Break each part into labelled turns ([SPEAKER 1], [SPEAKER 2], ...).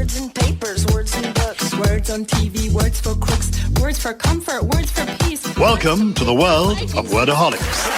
[SPEAKER 1] Words in papers, words in books, words on TV, words for crooks, words for comfort, words for peace.
[SPEAKER 2] Welcome to the world of Wordaholics.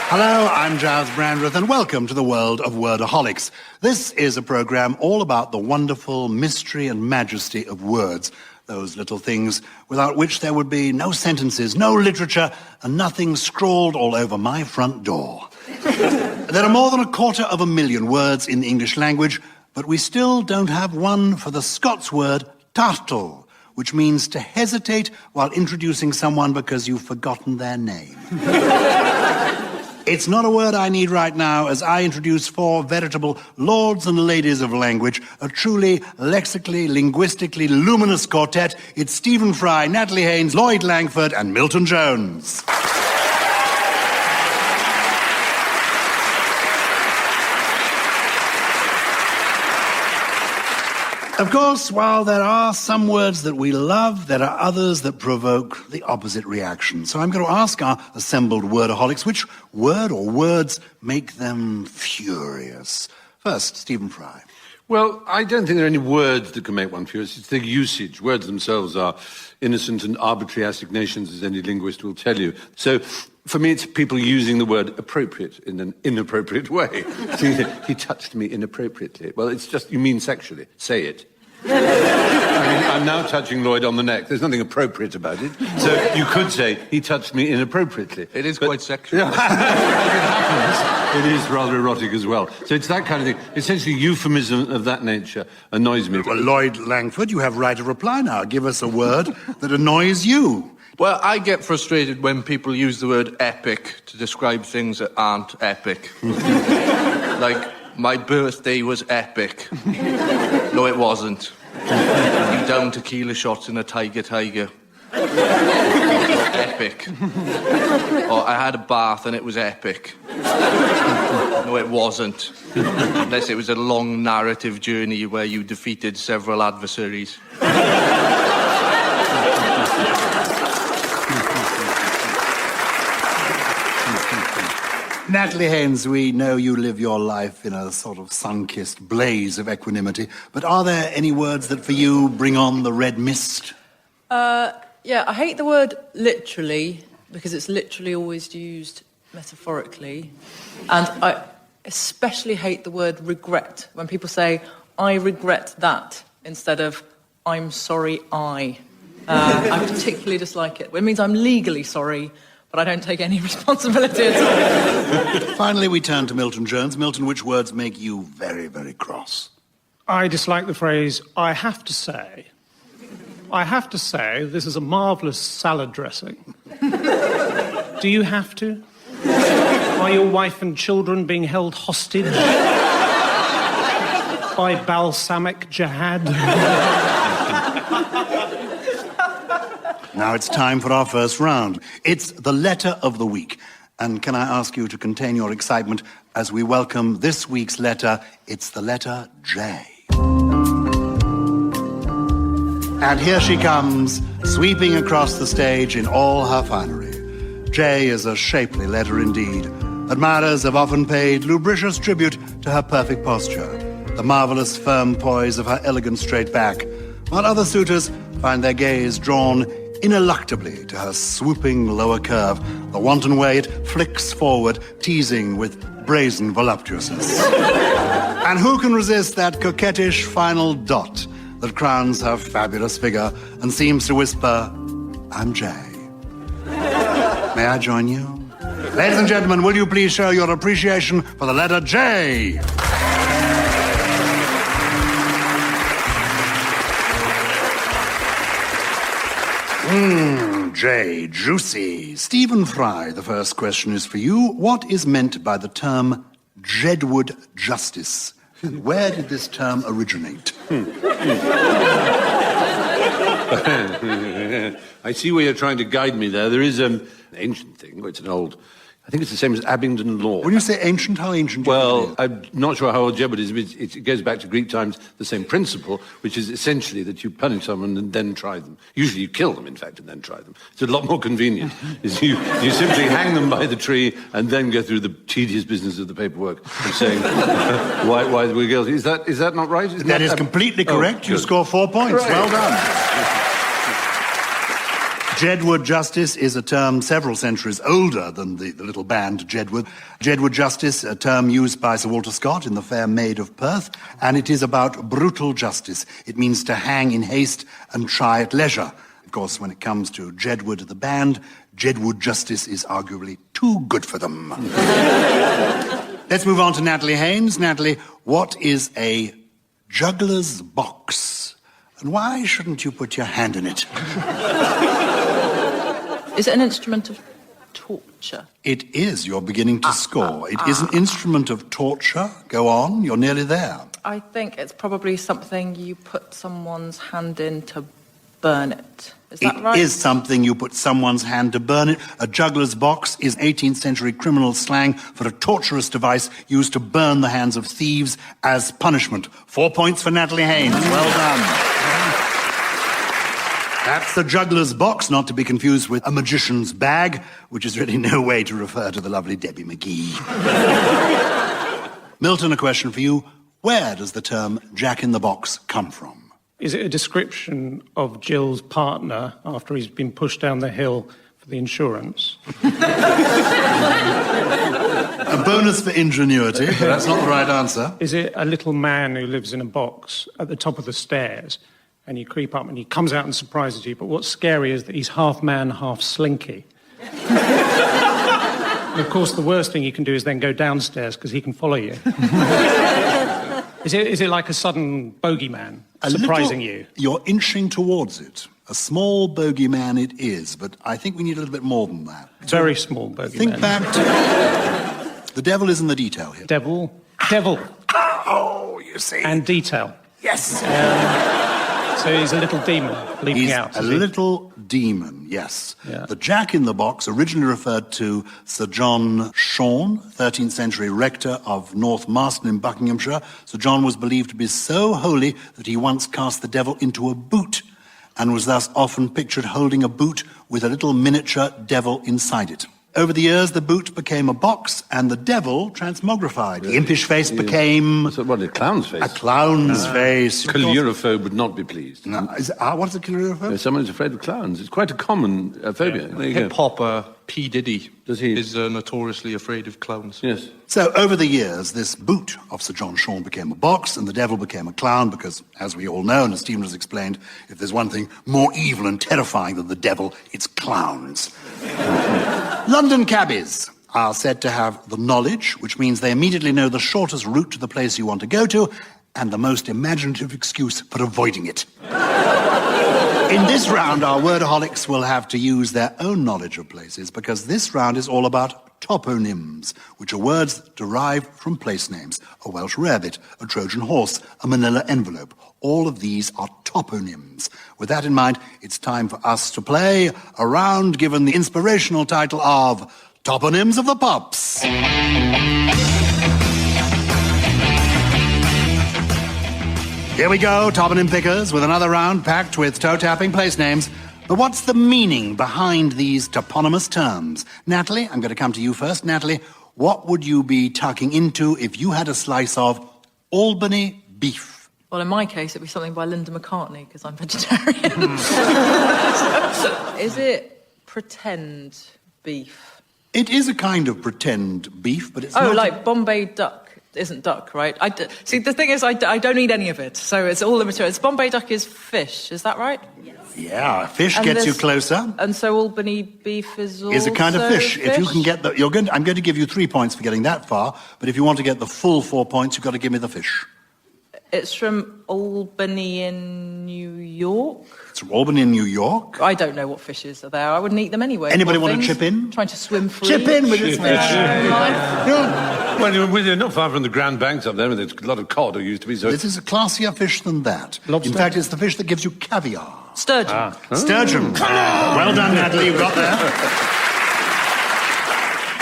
[SPEAKER 2] Hello, I'm Gyles Brandreth, and welcome to the world of Wordaholics. This is a program all about the wonderful mystery and majesty of words. Those little things without which there would be no sentences, no literature, and nothing scrawled all over my front door. There are more than 250,000 words in the English language, but we still don't have one for the Scots word tartle, which means to hesitate while introducing someone because you've forgotten their name. It's not a word I need right now as I introduce 4 veritable lords and ladies of language, a truly lexically, linguistically luminous quartet. It's Stephen Fry, Natalie Haynes, Lloyd Langford, and Milton Jones. Of course, while there are some words that we love, there are others that provoke the opposite reaction. So I'm going to ask our assembled wordaholics which word or words make them furious. First, Stephen Fry.
[SPEAKER 3] Well, I don't think there are any words that can make one furious. It's the usage. Words themselves are innocent and arbitrary assignations, as any linguist will tell you. So, for me, it's people using the word appropriate in an inappropriate way. He touched me inappropriately. Well, it's just, you mean sexually. Say it. I mean, I'm now touching Lloyd on the neck. There's nothing appropriate about it. So you could say, he touched me inappropriately.
[SPEAKER 4] It is quite sexual.
[SPEAKER 3] Yeah. If it happens, it is rather erotic as well. So it's that kind of thing. Essentially, euphemism of that nature annoys me.
[SPEAKER 2] Well, Lloyd Langford, you have right of reply now. Give us a word that annoys you.
[SPEAKER 4] Well, I get frustrated when people use the word epic to describe things that aren't epic. Like, my birthday was epic. No, it wasn't. You down tequila shots in a tiger. Epic. Or I had a bath and it was epic. No, it wasn't. Unless it was a long narrative journey where you defeated several adversaries.
[SPEAKER 2] Natalie Haynes, we know you live your life in a sort of sun-kissed blaze of equanimity, but are there any words that for you bring on the red mist?
[SPEAKER 5] Yeah, I hate the word literally, because it's literally always used metaphorically. And I especially hate the word regret, when people say, I regret that, instead of, I'm sorry, I particularly dislike it. It means I'm legally sorry, but I don't take any responsibility at all.
[SPEAKER 2] Finally, we turn to Milton Jones. Milton, which words make you very, very cross?
[SPEAKER 6] I dislike the phrase, I have to say. I have to say, this is a marvellous salad dressing. Do you have to? Are your wife and children being held hostage by balsamic jihad?
[SPEAKER 2] Now it's time for our first round. It's the letter of the week. And can I ask you to contain your excitement as we welcome this week's letter? It's the letter J. And here she comes, sweeping across the stage in all her finery. J is a shapely letter indeed. Admirers have often paid lubricious tribute to her perfect posture, the marvellous firm poise of her elegant straight back, while other suitors find their gaze drawn ineluctably to her swooping lower curve, the wanton way it flicks forward, teasing with brazen voluptuousness. And who can resist that coquettish final dot that crowns her fabulous figure and seems to whisper, I'm Jay. May I join you? Ladies and gentlemen, will you please show your appreciation for the letter J? J, juicy. Stephen Fry, the first question is for you. What is meant by the term Jedward justice? Where did this term originate?
[SPEAKER 3] I see where you're trying to guide me there. There is an ancient thing, it's an old I think it's the same as Abingdon law.
[SPEAKER 2] When you say ancient, how ancient?
[SPEAKER 3] Well, I'm not sure how old Jedward is, but it goes back to Greek times, the same principle, which is essentially that you punish someone and then try them. Usually you kill them, in fact, and then try them. It's a lot more convenient. Is you simply hang them by the tree and then go through the tedious business of the paperwork of saying why we're guilty. Is that not right?
[SPEAKER 2] That is completely correct. You score 4 points.
[SPEAKER 3] Right.
[SPEAKER 2] Well done. Jedward justice is a term several centuries older than the little band Jedward. Jedward justice, a term used by Sir Walter Scott in The Fair Maid of Perth, and it is about brutal justice. It means to hang in haste and try at leisure. Of course, when it comes to Jedward the band, Jedward justice is arguably too good for them. Let's move on to Natalie Haynes. Natalie, what is a juggler's box? And why shouldn't you put your hand in it?
[SPEAKER 5] Is it an instrument of torture?
[SPEAKER 2] It is. You're beginning to score. It is an instrument of torture. Go on. You're nearly there.
[SPEAKER 5] I think it's probably something you put someone's hand in to burn it. Is that right?
[SPEAKER 2] It is something you put someone's hand to burn it. A juggler's box is 18th century criminal slang for a torturous device used to burn the hands of thieves as punishment. 4 points for Natalie Haynes. Well done. That's the juggler's box, not to be confused with a magician's bag, which is really no way to refer to the lovely Debbie McGee. Milton, a question for you. Where does the term jack-in-the-box come from?
[SPEAKER 6] Is it a description of Jill's partner after he's been pushed down the hill for the insurance?
[SPEAKER 2] A bonus for ingenuity, but that's not the right answer.
[SPEAKER 6] Is it a little man who lives in a box at the top of the stairs, and you creep up and he comes out and surprises you, but what's scary is that he's half man, half slinky. And of course, the worst thing you can do is then go downstairs because he can follow you. Is it like a sudden bogeyman surprising you?
[SPEAKER 2] You're inching towards it. A small bogeyman it is, but I think we need a little bit more than that.
[SPEAKER 6] Very small bogeyman.
[SPEAKER 2] Think back to... The devil is in the detail here.
[SPEAKER 6] Devil.
[SPEAKER 2] Oh, you see.
[SPEAKER 6] And detail.
[SPEAKER 2] Yes.
[SPEAKER 6] So he's a little demon leaping out.
[SPEAKER 2] A little demon, yes.
[SPEAKER 6] Yeah.
[SPEAKER 2] The jack-in-the-box originally referred to Sir John Shorn, 13th century rector of North Marston in Buckinghamshire. Sir John was believed to be so holy that he once cast the devil into a boot and was thus often pictured holding a boot with a little miniature devil inside it. Over the years, the boot became a box and the devil transmogrified. The impish face became...
[SPEAKER 3] What's a clown's face?
[SPEAKER 2] A clown's face.
[SPEAKER 3] Couleurophobe would not be pleased.
[SPEAKER 2] No, what is a couleurophobe?
[SPEAKER 3] Someone who's afraid of clowns. It's quite a common phobia. There you go.
[SPEAKER 4] Hip-hopper P. Diddy
[SPEAKER 3] is
[SPEAKER 4] notoriously afraid of clowns.
[SPEAKER 3] Yes.
[SPEAKER 2] So over the years, this boot of Sir John Shorn became a box and the devil became a clown because, as we all know, and as Stephen has explained, if there's one thing more evil and terrifying than the devil, it's clowns. London cabbies are said to have the knowledge, which means they immediately know the shortest route to the place you want to go to and the most imaginative excuse for avoiding it. In this round, our wordaholics will have to use their own knowledge of places because this round is all about toponyms, which are words derived from place names. A Welsh rarebit, a Trojan horse, a manila envelope. All of these are toponyms. With that in mind, it's time for us to play a round given the inspirational title of Toponyms of the Pops. Here we go, toponym pickers, with another round packed with toe-tapping place names. But what's the meaning behind these toponymous terms? Natalie, I'm going to come to you first. Natalie, what would you be tucking into if you had a slice of Albany beef?
[SPEAKER 5] Well, in my case, it'd be something by Linda McCartney, because I'm vegetarian. Is it pretend beef?
[SPEAKER 2] It is a kind of pretend beef, but it's not...
[SPEAKER 5] Oh, like Bombay duck. Isn't duck, right? See, the thing is, I don't eat any of it, so it's all the material. It's Bombay duck is fish, is that right?
[SPEAKER 2] Yes. Yeah, fish and gets you closer.
[SPEAKER 5] And so Albany beef is also
[SPEAKER 2] a kind of fish. If you can get the... I'm going to give you 3 points for getting that far, but if you want to get the full 4 points, you've got to give me the fish.
[SPEAKER 5] It's from Albany in New York?
[SPEAKER 2] It's from Albany in New York.
[SPEAKER 5] I don't know what fishes are there. I wouldn't eat them anyway.
[SPEAKER 2] Anybody want to chip in?
[SPEAKER 5] Trying to swim free.
[SPEAKER 2] Chip in with this fish.
[SPEAKER 3] Well, you're not far from the Grand Banks up there, and there's a lot of cod, or used to be. So
[SPEAKER 2] this is a classier fish than that.
[SPEAKER 6] Lobster?
[SPEAKER 2] In fact, it's the fish that gives you caviar.
[SPEAKER 5] Sturgeon.
[SPEAKER 2] Sturgeon. Well done, Natalie. You got there.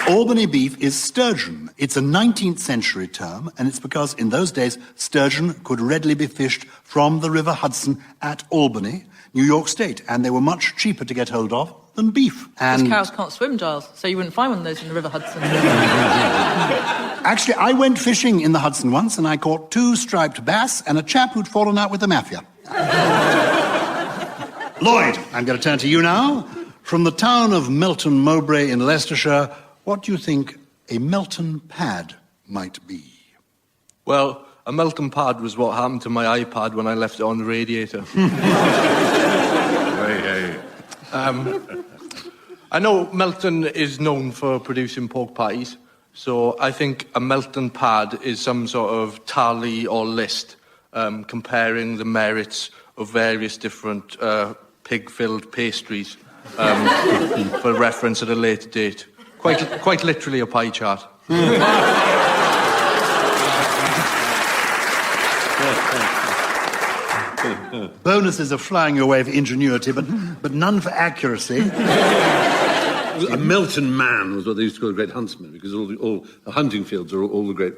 [SPEAKER 2] Albany beef is sturgeon. It's a 19th century term, and it's because in those days sturgeon could readily be fished from the River Hudson at Albany, New York State, and they were much cheaper to get hold of than beef.
[SPEAKER 5] Because cows can't swim, Giles, so you wouldn't find one of those in the River Hudson.
[SPEAKER 2] Actually, I went fishing in the Hudson once, and I caught 2 striped bass and a chap who'd fallen out with the mafia. Lloyd, I'm going to turn to you now. From the town of Milton Mowbray in Leicestershire, what do you think a Milton pad might be?
[SPEAKER 4] Well, a Milton pad was what happened to my iPad when I left it on the radiator. I know Milton is known for producing pork pies, so I think a Milton pad is some sort of tally or list comparing the merits of various different pig-filled pastries for reference at a later date. Quite literally a pie chart.
[SPEAKER 2] Bonuses are flying your way for ingenuity, but none for accuracy.
[SPEAKER 3] A Milton man was what they used to call a great huntsman, because all the hunting fields are all the great,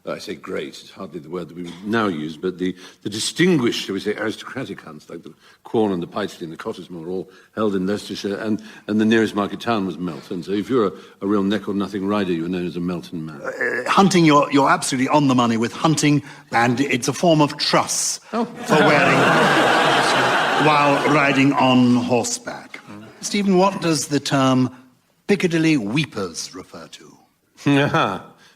[SPEAKER 3] I say great, it's hardly the word that we would now use, but the distinguished, shall we say, aristocratic hunts, like the Quorn and the Pytchley and the Cottesmore, all held in Leicestershire, and the nearest market town was Milton. So if you're a real neck-or-nothing rider, you were known as a Milton man.
[SPEAKER 2] Hunting, you're absolutely on the money with hunting, and it's a form of truss for wearing while riding on horseback. Stephen, what does the term Piccadilly weepers refer to?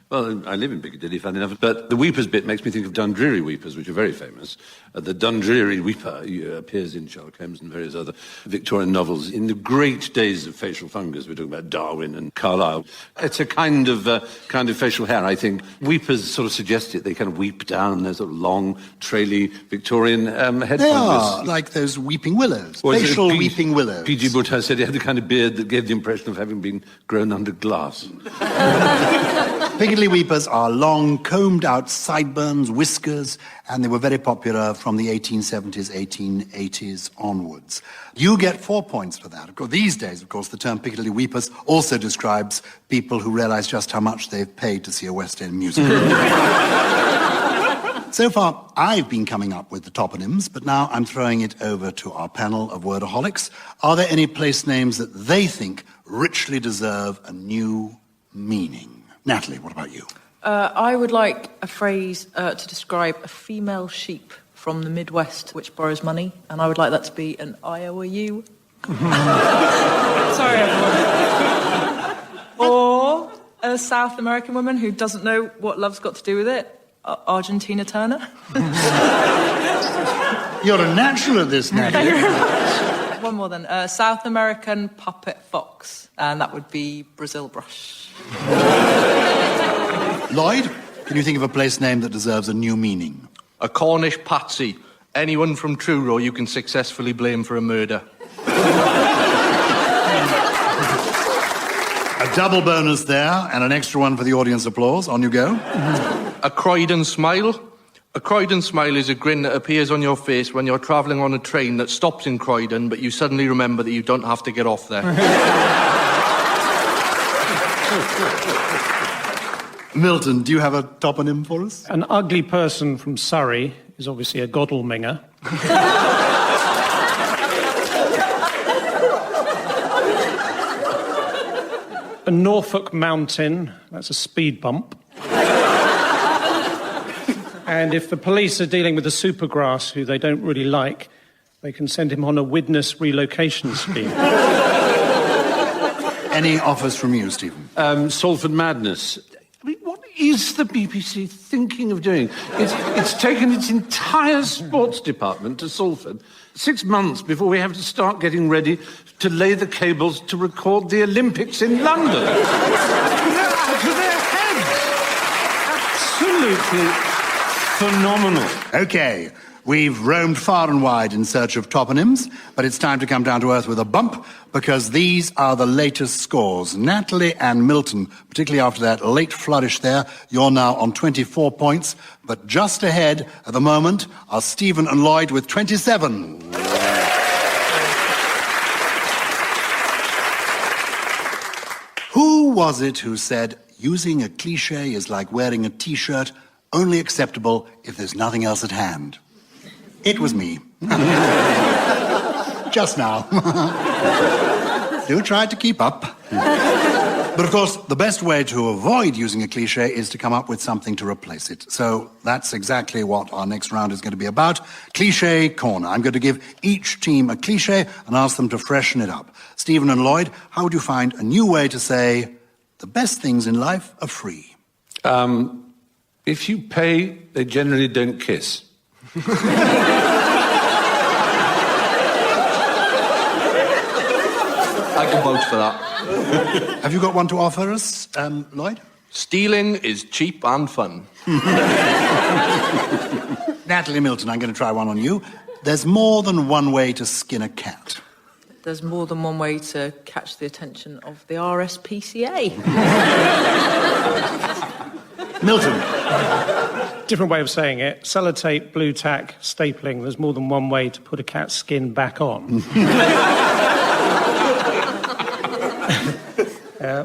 [SPEAKER 3] Well, I live in Piccadilly, funny enough, but the weepers bit makes me think of Dundreary weepers, which are very famous. The Dundreary weeper appears in Sherlock Holmes and various other Victorian novels. In the great days of facial fungus, we're talking about Darwin and Carlyle. It's a kind of facial hair, I think. Weepers sort of suggest it. They kind of weep down. They're sort of long, traily Victorian head
[SPEAKER 2] They
[SPEAKER 3] fungus.
[SPEAKER 2] are, like those weeping willows, facial weeping willows.
[SPEAKER 3] P.G. Woodhouse said he had the kind of beard that gave the impression of having been grown under glass.
[SPEAKER 2] Piccadilly weepers are long, combed-out sideburns, whiskers, and they were very popular from the 1870s, 1880s onwards. You get 4 points for that. Of course, these days, of course, the term Piccadilly weepers also describes people who realise just how much they've paid to see a West End musical. So far, I've been coming up with the toponyms, but now I'm throwing it over to our panel of wordaholics. Are there any place names that they think richly deserve a new meaning? Natalie, what about you?
[SPEAKER 5] I would like a phrase to describe a female sheep from the Midwest which borrows money, and I would like that to be an IOU. Sorry, everyone. Or a South American woman who doesn't know what love's got to do with it. Argentina Turner.
[SPEAKER 2] You're a natural at this, Natalie.
[SPEAKER 5] Thank you very much. One more then. South American puppet fox, and that would be Brazil brush.
[SPEAKER 2] Lloyd, can you think of a place name that deserves a new meaning?
[SPEAKER 4] A Cornish patsy. Anyone from Truro you can successfully blame for a murder.
[SPEAKER 2] A double bonus there, and an extra one for the audience applause. On you go.
[SPEAKER 4] A Croydon smile. A Croydon smile is a grin that appears on your face when you're travelling on a train that stops in Croydon, but you suddenly remember that you don't have to get off there.
[SPEAKER 2] Milton, do you have a toponym for us?
[SPEAKER 6] An ugly person from Surrey is obviously a Godalminger. A Norfolk mountain, that's a speed bump. And if the police are dealing with a supergrass who they don't really like, they can send him on a Widnes relocation scheme.
[SPEAKER 2] Any offers from you, Stephen?
[SPEAKER 3] Salford Madness. I mean, what is the BBC thinking of doing? It's taken its entire sports department to Salford 6 months before we have to start getting ready to lay the cables to record the Olympics in London. To their heads. Absolutely phenomenal.
[SPEAKER 2] Okay, we've roamed far and wide in search of toponyms, but it's time to come down to earth with a bump, because these are the latest scores. Natalie and Milton, particularly after that late flourish there, you're now on 24 points, but just ahead at the moment are Stephen and Lloyd with 27. Who was it who said, using a cliché is like wearing a T-shirt, only acceptable if there's nothing else at hand? It was me. Just now. Do try to keep up. But of course, the best way to avoid using a cliché is to come up with something to replace it. So that's exactly what our next round is going to be about. Cliché Corner. I'm going to give each team a cliché and ask them to freshen it up. Stephen and Lloyd, how would you find a new way to say, the best things in life are free?
[SPEAKER 3] If you pay, they generally don't kiss.
[SPEAKER 4] I can vote for that.
[SPEAKER 2] Have you got one to offer us, Lloyd?
[SPEAKER 4] Stealing is cheap and fun.
[SPEAKER 2] Natalie Milton, I'm going to try one on you. There's more than one way to skin a cat.
[SPEAKER 5] There's more than one way to catch the attention of the RSPCA.
[SPEAKER 2] Milton.
[SPEAKER 6] Different way of saying it. Sellotape, blue tack, stapling. There's more than one way to put a cat's skin back on.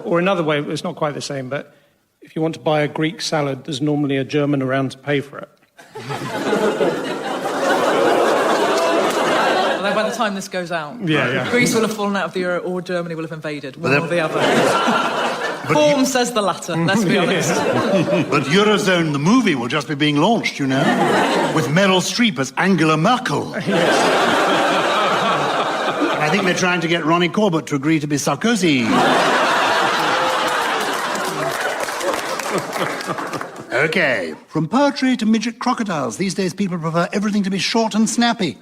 [SPEAKER 6] Or another way, it's not quite the same, but if you want to buy a Greek salad, there's normally a German around to pay for it.
[SPEAKER 5] Although by the time this goes out,
[SPEAKER 6] Yeah.
[SPEAKER 5] Greece will have fallen out of the euro or Germany will have invaded, one or the other. Form says the latter, let's be honest.
[SPEAKER 2] But Eurozone, the movie, will just be being launched, you know, with Meryl Streep as Angela Merkel. I think they're trying to get Ronnie Corbett to agree to be Sarkozy. Okay, from poetry to midget crocodiles, these days people prefer everything to be short and snappy.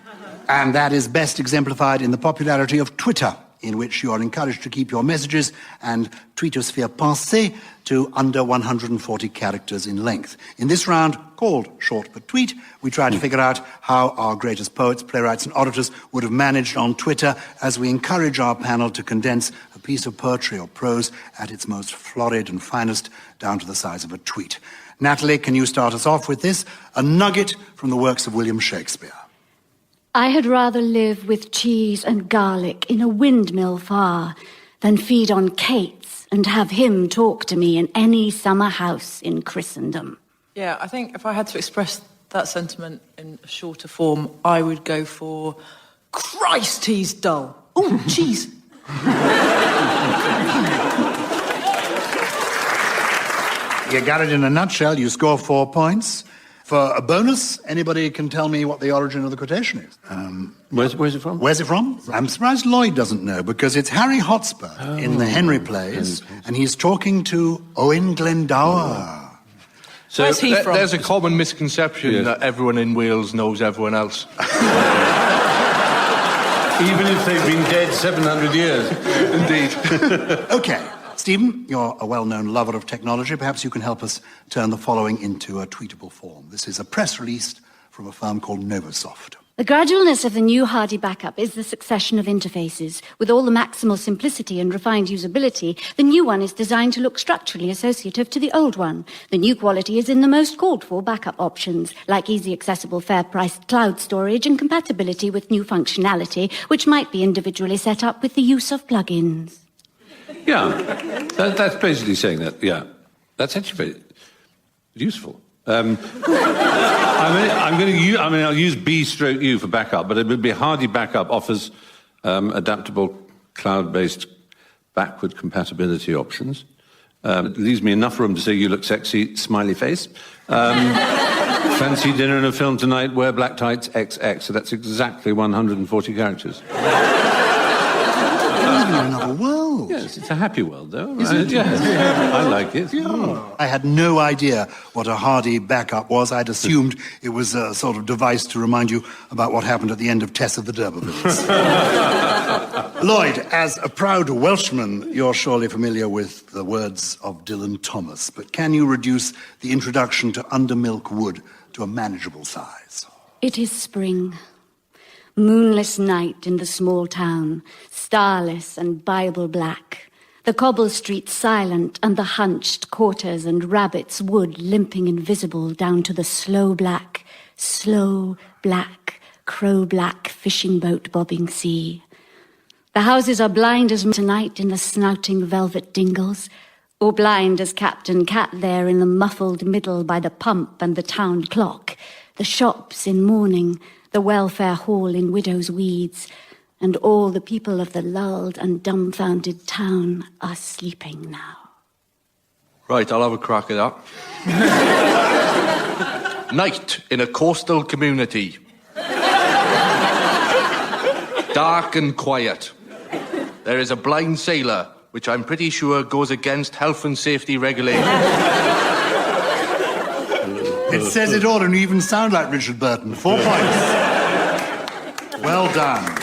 [SPEAKER 2] And that is best exemplified in the popularity of Twitter, in which you are encouraged to keep your messages and tweetosphere pensée to under 140 characters in length. In this round, called Short But Tweet, we try to figure out how our greatest poets, playwrights and orators would have managed on Twitter as we encourage our panel to condense a piece of poetry or prose at its most florid and finest down to the size of a tweet. Natalie, can you start us off with this? A nugget from the works of William Shakespeare.
[SPEAKER 7] I had rather live with cheese and garlic in a windmill far than feed on Kate's and have him talk to me in any summer house in Christendom.
[SPEAKER 5] Yeah, I think if I had to express that sentiment in a shorter form, I would go for, Christ, he's dull. Oh, cheese.
[SPEAKER 2] You got it in a nutshell. You score 4 points. For a bonus, anybody can tell me what the origin of the quotation is.
[SPEAKER 3] Where's it from?
[SPEAKER 2] Where's it from? I'm surprised Lloyd doesn't know, because it's Harry Hotspur in the Henry plays, and he's talking to Owen Glendower.
[SPEAKER 4] So
[SPEAKER 5] Where's he from?
[SPEAKER 4] There's a common misconception that everyone in Wales knows everyone else.
[SPEAKER 3] Even if they've been dead 700 years.
[SPEAKER 4] Indeed.
[SPEAKER 2] Okay, Stephen, you're a well-known lover of technology. Perhaps you can help us turn the following into a tweetable form. This is a press release from a firm called Novosoft.
[SPEAKER 7] The gradualness of the new Hardy backup is the succession of interfaces. With all the maximal simplicity and refined usability, the new one is designed to look structurally associative to the old one. The new quality is in the most called-for backup options, like easy accessible, fair-priced cloud storage and compatibility with new functionality, which might be individually set up with the use of plugins.
[SPEAKER 3] Yeah, that's basically saying that, yeah. That's actually very useful. I'll use B/U for backup, but it would be Hardy Backup offers adaptable cloud-based backward compatibility options. It leaves me enough room to say, you look sexy, smiley face. Fancy dinner and a film tonight, wear black tights, XX. So that's exactly 140 characters.
[SPEAKER 2] In another world.
[SPEAKER 3] Yes, it's a happy world, though. Right? Yes. I like it.
[SPEAKER 2] Yeah. I had no idea what a Hardy backup was. I'd assumed it was a sort of device to remind you about what happened at the end of Tess of the D'Urbervilles. Lloyd, as a proud Welshman, you're surely familiar with the words of Dylan Thomas, but can you reduce the introduction to Undermilk Wood to a manageable size?
[SPEAKER 7] It is spring. Moonless night in the small town, starless and Bible black. The cobble streets silent and the hunched quarters and rabbits wood limping invisible down to the slow black, crow-black fishing boat bobbing sea. The houses are blind as tonight in the snouting velvet dingles, or blind as Captain Cat there in the muffled middle by the pump and the town clock, the shops in mourning, the welfare hall in widow's weeds, and all the people of the lulled and dumbfounded town are sleeping now.
[SPEAKER 4] Right, I'll have a crack at that. Night in a coastal community. Dark and quiet. There is a blind sailor, which I'm pretty sure goes against health and safety regulations.
[SPEAKER 2] It says it all, and you even sound like Richard Burton. 4 points. Well done.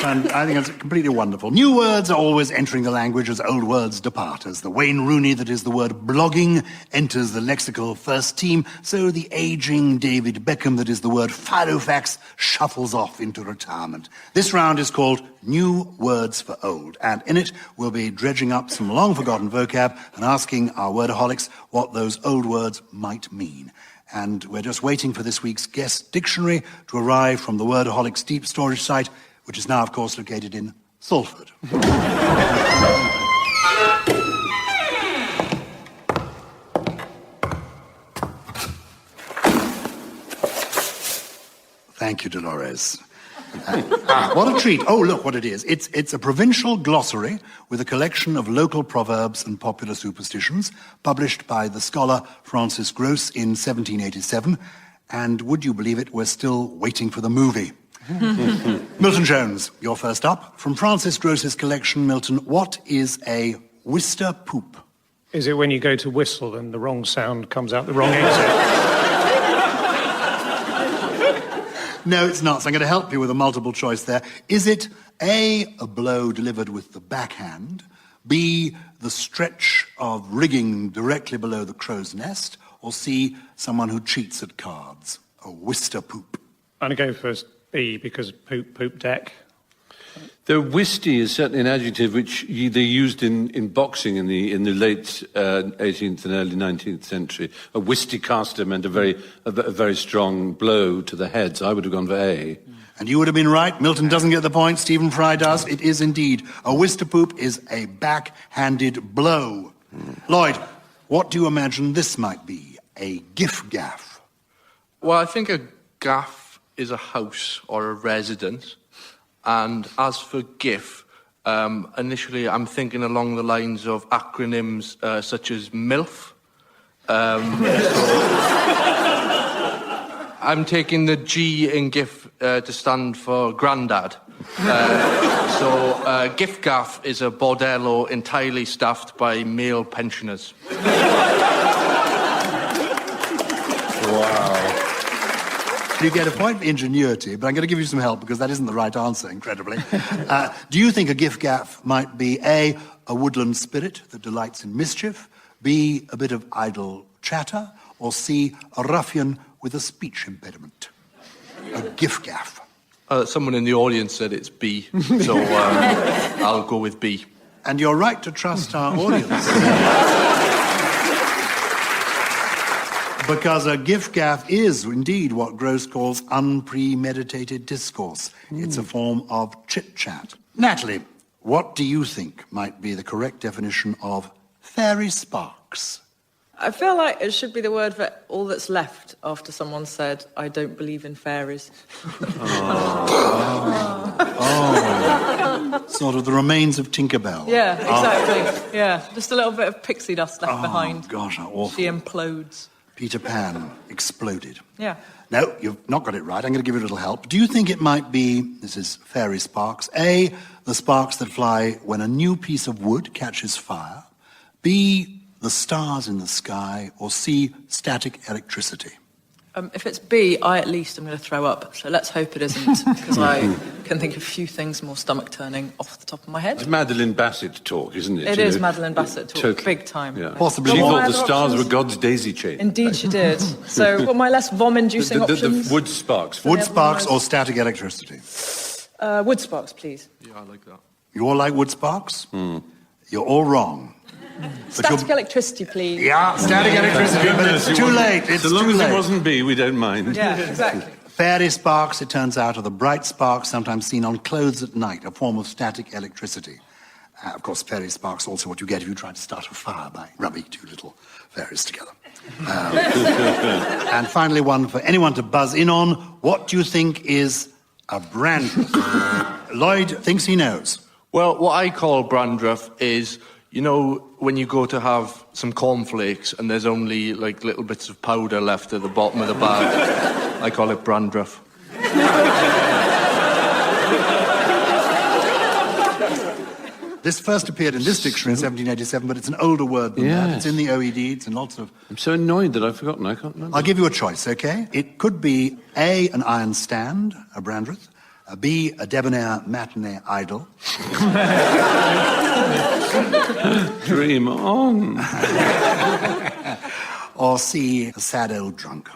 [SPEAKER 2] I think it's completely wonderful. New words are always entering the language as old words depart. As the Wayne Rooney that is the word blogging enters the lexical first team, so the aging David Beckham that is the word Filofax shuffles off into retirement. This round is called New Words for Old, and in it we'll be dredging up some long-forgotten vocab and asking our wordaholics what those old words might mean. And we're just waiting for this week's guest dictionary to arrive from the Wordaholics deep storage site, which is now, of course, located in Salford. Thank you, Dolores. What a treat. Oh, look what it is. It's a provincial glossary with a collection of local proverbs and popular superstitions, published by the scholar Francis Gross in 1787. And would you believe it, we're still waiting for the movie. Milton Jones, you're first up. From Francis Gross's collection, Milton, what is a Worcester poop?
[SPEAKER 6] Is it when you go to whistle and the wrong sound comes out the wrong exit?
[SPEAKER 2] No, it's not. So I'm going to help you with a multiple choice there. Is it A, a blow delivered with the backhand, B, the stretch of rigging directly below the crow's nest, or C, someone who cheats at cards? A Worcester poop.
[SPEAKER 6] I'm going to go first B, because poop deck.
[SPEAKER 3] The whisty is certainly an adjective which they used in boxing in the late 18th and early 19th century. A whisty caster meant a very strong blow to the head, so I would have gone for A.
[SPEAKER 2] And you would have been right. Milton doesn't get the point. Stephen Fry does. It is indeed. A Worcester poop is a back-handed blow. Lloyd, what do you imagine this might be? A giff-gaff?
[SPEAKER 4] Well, I think a gaff is a house or a residence. And as for GIF, initially I'm thinking along the lines of acronyms such as MILF. I'm taking the G in GIF to stand for Grandad. So GIF Gaff is a bordello entirely staffed by male pensioners.
[SPEAKER 2] Wow. You get a point for ingenuity, but I'm going to give you some help because that isn't the right answer, incredibly. Do you think a giff-gaff might be A, a woodland spirit that delights in mischief, B, a bit of idle chatter, or C, a ruffian with a speech impediment? A giff-gaff.
[SPEAKER 4] Someone in the audience said it's B, so I'll go with B.
[SPEAKER 2] And you're right to trust our audience. Because a giff-gaff is indeed what Gross calls unpremeditated discourse. It's a form of chit-chat. Natalie, what do you think might be the correct definition of fairy sparks?
[SPEAKER 5] I feel like it should be the word for all that's left after someone said, I don't believe in fairies.
[SPEAKER 2] Sort of the remains of Tinkerbell.
[SPEAKER 5] Yeah, exactly. Yeah, just a little bit of pixie dust left behind.
[SPEAKER 2] Oh, gosh, how awful.
[SPEAKER 5] She implodes.
[SPEAKER 2] Peter Pan exploded.
[SPEAKER 5] Yeah.
[SPEAKER 2] No, you've not got it right. I'm going to give you a little help. Do you think it might be, this is fairy sparks, A, the sparks that fly when a new piece of wood catches fire, B, the stars in the sky, or C, static electricity?
[SPEAKER 5] If it's B, I at least am going to throw up. So let's hope it isn't, because I can think of a few things more stomach-turning off the top of my head.
[SPEAKER 3] It's Madeleine Bassett talk, isn't it?
[SPEAKER 5] It is Madeleine Bassett talk,
[SPEAKER 3] totally.
[SPEAKER 5] big time.
[SPEAKER 3] Yeah.
[SPEAKER 2] Possibly.
[SPEAKER 3] She
[SPEAKER 2] What
[SPEAKER 3] thought
[SPEAKER 5] are
[SPEAKER 3] the
[SPEAKER 5] other
[SPEAKER 3] stars
[SPEAKER 5] options?
[SPEAKER 3] were God's daisy chain.
[SPEAKER 5] Indeed she did. So what are my less vom-inducing options?
[SPEAKER 3] The wood sparks.
[SPEAKER 2] Wood sparks or static electricity?
[SPEAKER 5] Wood sparks, please.
[SPEAKER 4] Yeah, I like that.
[SPEAKER 2] You all like wood sparks? You're all wrong.
[SPEAKER 5] Static electricity, please.
[SPEAKER 2] Yeah, static electricity, but it's too late. It's
[SPEAKER 3] so long
[SPEAKER 2] too
[SPEAKER 3] as
[SPEAKER 2] late.
[SPEAKER 3] it wasn't B, we don't mind.
[SPEAKER 5] Yeah, exactly.
[SPEAKER 2] Fairy sparks, it turns out, are the bright sparks sometimes seen on clothes at night, a form of static electricity. Of course, fairy sparks also what you get if you try to start a fire by rubbing two little fairies together. And finally, one for anyone to buzz in on. What do you think is a Brandreth? Lloyd thinks he knows.
[SPEAKER 4] Well, what I call Brandreth is, you know, when you go to have some cornflakes and there's only, like, little bits of powder left at the bottom of the bag. I call it Brandreth.
[SPEAKER 2] This first appeared in this dictionary in 1787, but it's an older word than that. It's in the OED, it's in lots of...
[SPEAKER 3] I'm so annoyed that I've forgotten. I can't remember.
[SPEAKER 2] I'll give you a choice, OK? It could be A, an iron stand, a Brandreth, B, a debonair matinee idol.
[SPEAKER 3] Dream on.
[SPEAKER 2] Or C, a sad old drunk.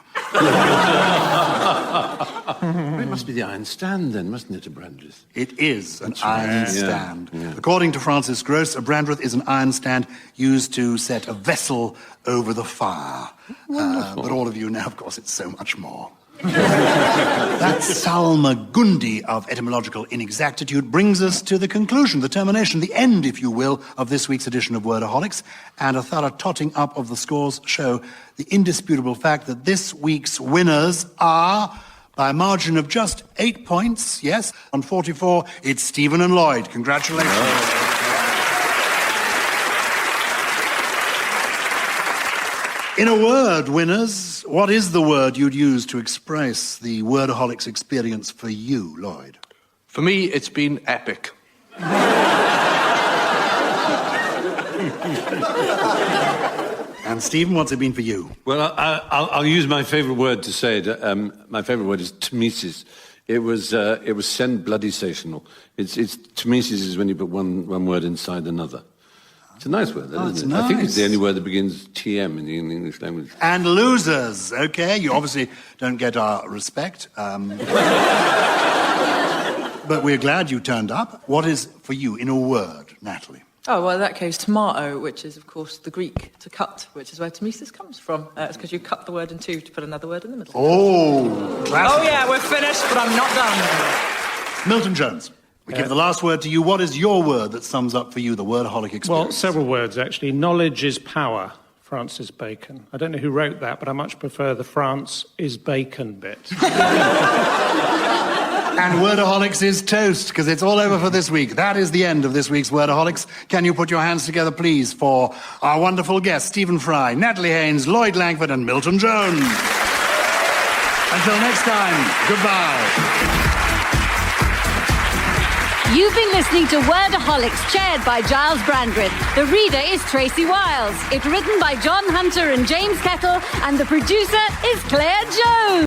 [SPEAKER 3] It must be the iron stand then, mustn't it, a Brandreth?
[SPEAKER 2] It is an iron stand.
[SPEAKER 3] Yeah.
[SPEAKER 2] According to Francis Gross, a Brandreth is an iron stand used to set a vessel over the fire. But all of you know, of course, it's so much more. That salmagundi of etymological inexactitude brings us to the conclusion, the termination, the end, if you will, of this week's edition of Wordaholics, and a thorough totting up of the scores show the indisputable fact that this week's winners are, by a margin of just 8 points, yes, on 44, it's Stephen and Lloyd. Congratulations. In a word, winners, what is the word you'd use to express the Wordaholics experience for you, Lloyd?
[SPEAKER 4] For me, it's been epic.
[SPEAKER 2] And Stephen, what's it been for you?
[SPEAKER 3] Well, I'll use my favourite word to say it. My favourite word is toponyms. It was send bloody sensational. It's toponyms is when you put one word inside another. It's a nice word, isn't it?
[SPEAKER 2] Nice.
[SPEAKER 3] I think it's the only word that begins TM in the English language.
[SPEAKER 2] And losers, OK? You obviously don't get our respect. But we're glad you turned up. What is, for you, in a word, Natalie?
[SPEAKER 5] Oh, well, in that case, tomato, which is, of course, the Greek to cut, which is where tomesis comes from. It's because you cut the word in two to put another word in the middle.
[SPEAKER 2] Oh, classic.
[SPEAKER 5] Oh, yeah, we're finished, but I'm not done.
[SPEAKER 2] Milton Jones, we give the last word to you. What is your word that sums up for you the Wordaholic experience?
[SPEAKER 6] Well, several words, actually. Knowledge is power, Francis Bacon. I don't know who wrote that, but I much prefer the France is bacon bit.
[SPEAKER 2] And Wordaholics is toast, because it's all over for this week. That is the end of this week's Wordaholics. Can you put your hands together, please, for our wonderful guests, Stephen Fry, Natalie Haynes, Lloyd Langford, and Milton Jones. Until next time, goodbye.
[SPEAKER 7] You've been listening to Wordaholics, chaired by Gyles Brandreth. The reader is Tracy Wiles. It's written by John Hunter and James Kettle, and the producer is Claire Jones.